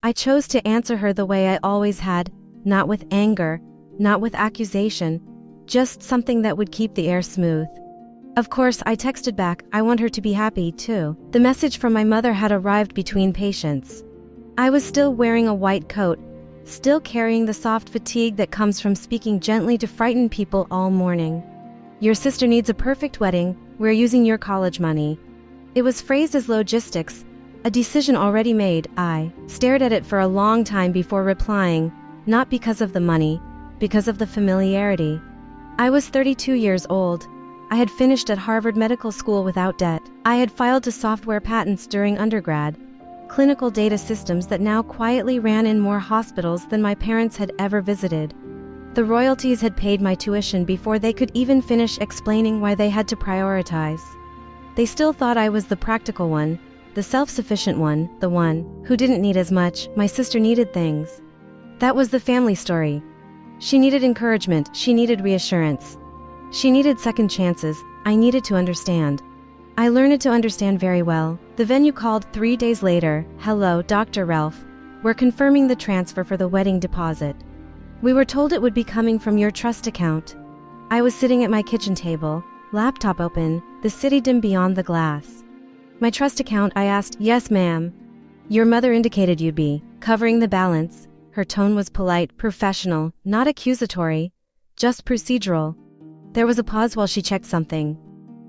I chose to answer her the way I always had, not with anger, not with accusation, just something that would keep the air smooth. Of course, I texted back, I want her to be happy too. The message from my mother had arrived between patients. I was still wearing a white coat, still carrying the soft fatigue that comes from speaking gently to frighten people all morning. Your sister needs a perfect wedding, we're using your college money. It was phrased as logistics, a decision already made. I stared at it for a long time before replying, not because of the money, because of the familiarity. I was 32 years old. I had finished at Harvard Medical School without debt. I had filed to software patents during undergrad, clinical data systems that now quietly ran in more hospitals than my parents had ever visited. The royalties had paid my tuition before they could even finish explaining why they had to prioritize. They still thought I was the practical one, the self-sufficient one, the one who didn't need as much. My sister needed things. That was the family story. She needed encouragement, she needed reassurance. She needed second chances. I needed to understand. I learned to understand very well. The venue called 3 days later. Hello, Dr. Ralph. We're confirming the transfer for the wedding deposit. We were told it would be coming from your trust account. I was sitting at my kitchen table, laptop open, the city dim beyond the glass. My trust account, I asked. Yes, ma'am. Your mother indicated you'd be covering the balance. Her tone was polite, professional, not accusatory, just procedural. There was a pause while she checked something.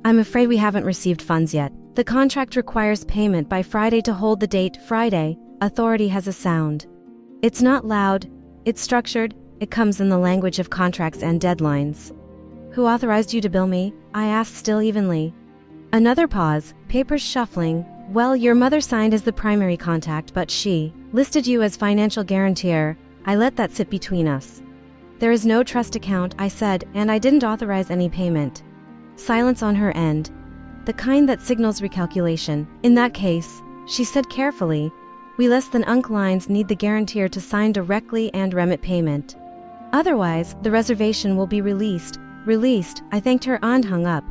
I'm afraid we haven't received funds yet. The contract requires payment by Friday to hold the date. Friday. Authority has a sound. It's not loud, it's structured, it comes in the language of contracts and deadlines. Who authorized you to bill me? I asked, still evenly. Another pause, papers shuffling. Well, your mother signed as the primary contact, but she listed you as financial guarantor. I let that sit between us. There is no trust account, I said, and I didn't authorize any payment. Silence on her end. The kind that signals recalculation. In that case, she said carefully, we less than lines need the guarantor to sign directly and remit payment. Otherwise, the reservation will be released. Released, I thanked her and hung up.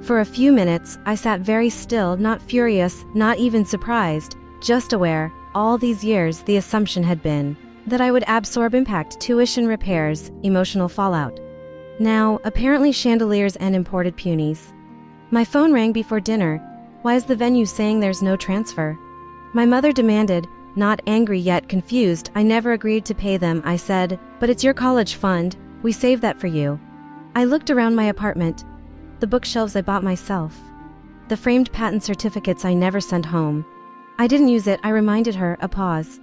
For a few minutes, I sat very still, not furious, not even surprised, just aware. All these years, the assumption had been that I would absorb impact, tuition repairs, emotional fallout. Now, apparently chandeliers and imported punies. My phone rang before dinner. Why is the venue saying there's no transfer? My mother demanded, not angry yet confused. I never agreed to pay them, I said, but it's your college fund, we saved that for you. I looked around my apartment. The bookshelves I bought myself. The framed patent certificates I never sent home. I didn't use it, I reminded her. A pause.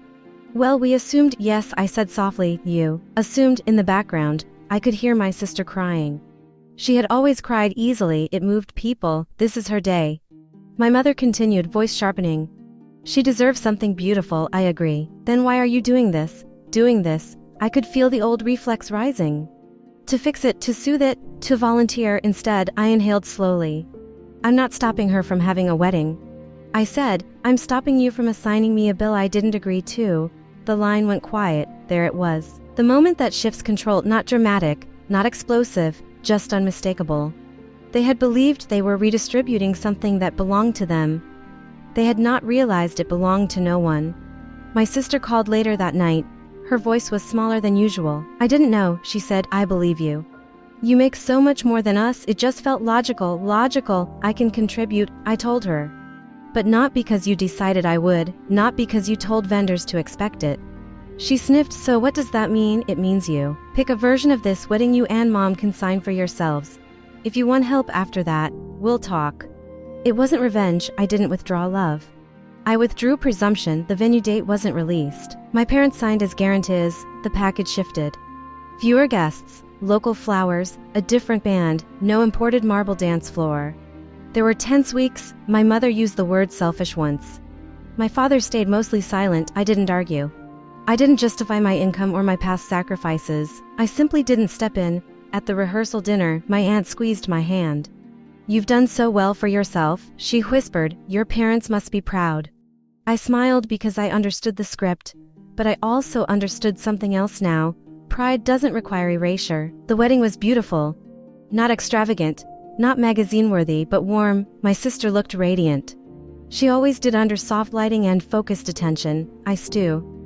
Well, we assumed. Yes, I said softly. You assumed. In the background, I could hear my sister crying. She had always cried easily, it moved people. This is her day. My mother continued, voice sharpening. She deserves something beautiful, I agree. Then why are you doing this? Doing this? I could feel the old reflex rising. To fix it, to soothe it, to volunteer. Instead, I inhaled slowly. I'm not stopping her from having a wedding. I said, I'm stopping you from assigning me a bill I didn't agree to. The line went quiet. There it was. The moment that shifts control, not dramatic, not explosive, just unmistakable. They had believed they were redistributing something that belonged to them. They had not realized it belonged to no one. My sister called later that night. Her voice was smaller than usual. I didn't know, she said. I believe you. You make so much more than us, it just felt logical. Logical, I can contribute, I told her. But not because you decided I would, not because you told vendors to expect it. She sniffed. So what does that mean? It means you pick a version of this wedding you and mom can sign for yourselves. If you want help after that, we'll talk. It wasn't revenge, I didn't withdraw love. I withdrew presumption. The venue date wasn't released. My parents signed as guarantors. The package shifted. Fewer guests, local flowers, a different band, no imported marble dance floor. There were tense weeks. My mother used the word selfish once. My father stayed mostly silent. I didn't argue. I didn't justify my income or my past sacrifices. I simply didn't step in. At the rehearsal dinner, my aunt squeezed my hand. You've done so well for yourself, she whispered. Your parents must be proud. I smiled because I understood the script, but I also understood something else now. Pride doesn't require erasure. The wedding was beautiful. Not extravagant, not magazine-worthy, but warm. My sister looked radiant. She always did under soft lighting and focused attention. I stew.